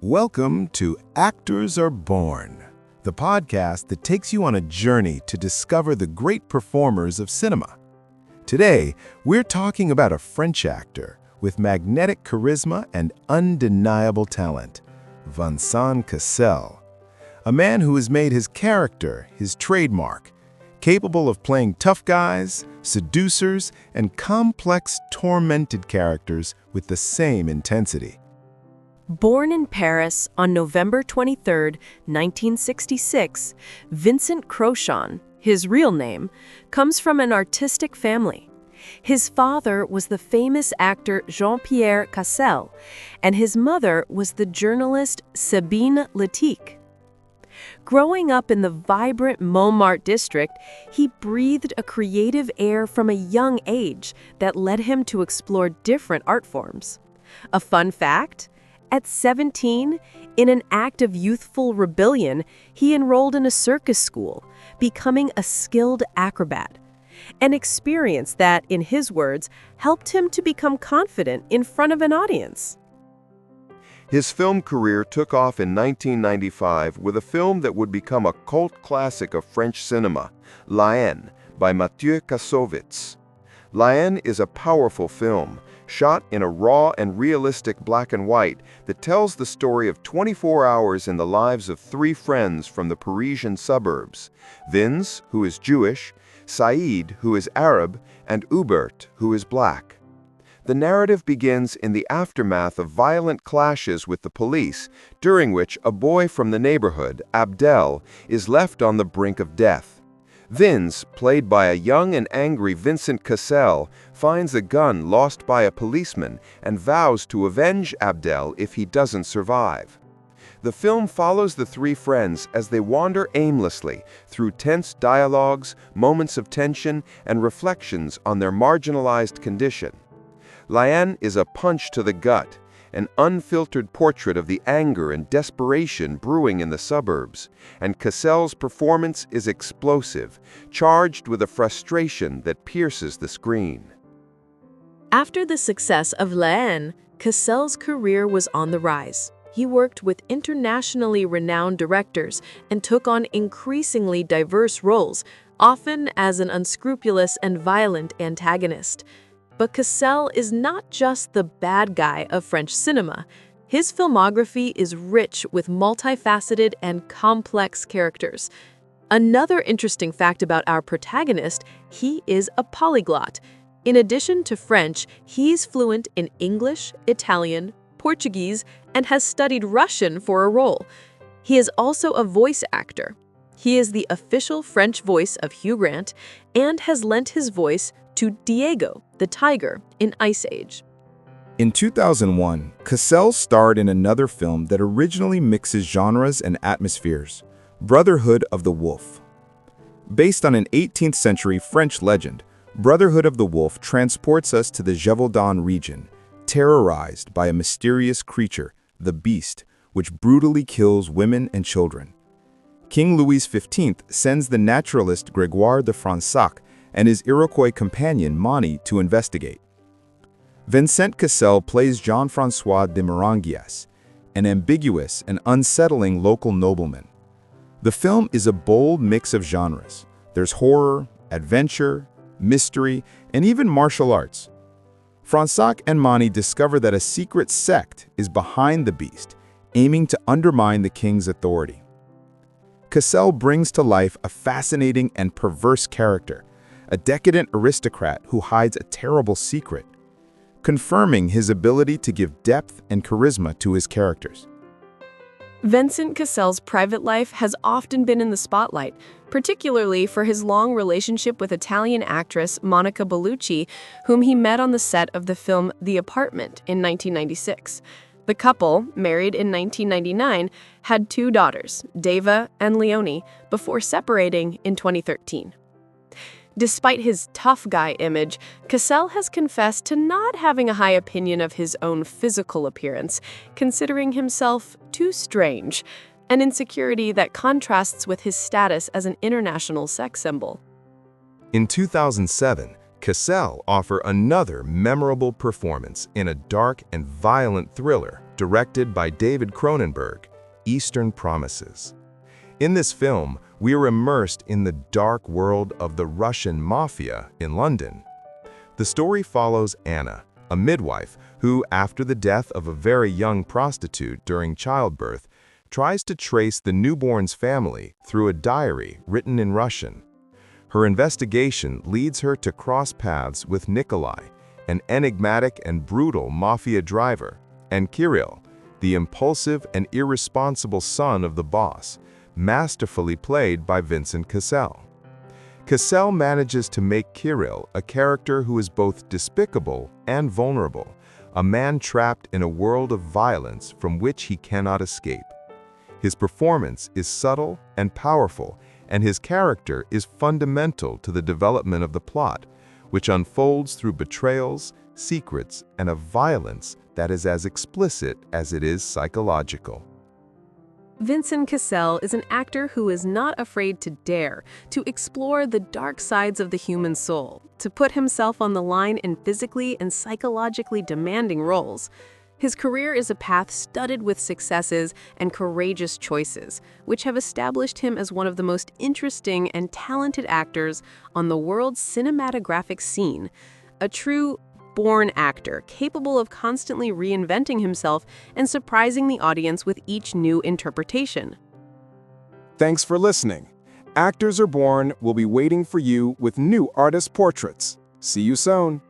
Welcome to Actors Are Born, the podcast that takes you on a journey to discover the great performers of cinema. Today, we're talking about a French actor with magnetic charisma and undeniable talent, Vincent Cassel, a man who has made his character his trademark, capable of playing tough guys, seducers, and complex, tormented characters with the same intensity. Born in Paris on November 23, 1966, Vincent Cassel, his real name, comes from an artistic family. His father was the famous actor Jean-Pierre Cassel, and his mother was the journalist Sabine Letique. Growing up in the vibrant Montmartre district, he breathed a creative air from a young age that led him to explore different art forms. A fun fact? At 17, in an act of youthful rebellion, he enrolled in a circus school, becoming a skilled acrobat. An experience that, in his words, helped him to become confident in front of an audience. His film career took off in 1995 with a film that would become a cult classic of French cinema, La Haine, by Mathieu Kassovitz. La Haine is a powerful film, shot in a raw and realistic black and white that tells the story of 24 hours in the lives of three friends from the Parisian suburbs: Vince, who is Jewish, Saïd, who is Arab, and Hubert, who is black. The narrative begins in the aftermath of violent clashes with the police, during which a boy from the neighborhood, Abdel, is left on the brink of death. Vince, played by a young and angry Vincent Cassel, finds a gun lost by a policeman and vows to avenge Abdel if he doesn't survive. The film follows the three friends as they wander aimlessly through tense dialogues, moments of tension, and reflections on their marginalized condition. La Haine is a punch to the gut, an unfiltered portrait of the anger and desperation brewing in the suburbs, and Cassel's performance is explosive, charged with a frustration that pierces the screen. After the success of La Haine, Cassel's career was on the rise. He worked with internationally renowned directors and took on increasingly diverse roles, often as an unscrupulous and violent antagonist. But Cassel is not just the bad guy of French cinema. His filmography is rich with multifaceted and complex characters. Another interesting fact about our protagonist, he is a polyglot. In addition to French, he's fluent in English, Italian, Portuguese, and has studied Russian for a role. He is also a voice actor. He is the official French voice of Hugh Grant and has lent his voice to Diego, the tiger, in Ice Age. In 2001, Cassel starred in another film that originally mixes genres and atmospheres, Brotherhood of the Wolf. Based on an 18th century French legend, Brotherhood of the Wolf transports us to the Gévaudan region, terrorized by a mysterious creature, the Beast, which brutally kills women and children. King Louis XV sends the naturalist Grégoire de Fronsac and his Iroquois companion Mani to investigate. Vincent Cassel plays Jean-François de Mérangias, an ambiguous and unsettling local nobleman. The film is a bold mix of genres. There's horror, adventure, mystery, and even martial arts. Fronsac and Mani discover that a secret sect is behind the Beast, aiming to undermine the king's authority. Cassel brings to life a fascinating and perverse character, a decadent aristocrat who hides a terrible secret, confirming his ability to give depth and charisma to his characters. Vincent Cassel's private life has often been in the spotlight, particularly for his long relationship with Italian actress Monica Bellucci, whom he met on the set of the film The Apartment in 1996. The couple, married in 1999, had two daughters, Deva and Leonie, before separating in 2013. Despite his tough guy image, Cassel has confessed to not having a high opinion of his own physical appearance, considering himself too strange, an insecurity that contrasts with his status as an international sex symbol. In 2007, Cassel offered another memorable performance in a dark and violent thriller directed by David Cronenberg, Eastern Promises. In this film, we are immersed in the dark world of the Russian mafia in London. The story follows Anna, a midwife who, after the death of a very young prostitute during childbirth, tries to trace the newborn's family through a diary written in Russian. Her investigation leads her to cross paths with Nikolai, an enigmatic and brutal mafia driver, and Kirill, the impulsive and irresponsible son of the boss, masterfully played by Vincent Cassel. Cassel manages to make Kirill a character who is both despicable and vulnerable, a man trapped in a world of violence from which he cannot escape. His performance is subtle and powerful, and his character is fundamental to the development of the plot, which unfolds through betrayals, secrets, and a violence that is as explicit as it is psychological. Vincent Cassel is an actor who is not afraid to dare to explore the dark sides of the human soul, to put himself on the line in physically and psychologically demanding roles. His career is a path studded with successes and courageous choices, which have established him as one of the most interesting and talented actors on the world's cinematographic scene, a true born actor capable of constantly reinventing himself and surprising the audience with each new interpretation. Thanks for listening. Actors Are Born will be waiting for you with new artist portraits. See you soon.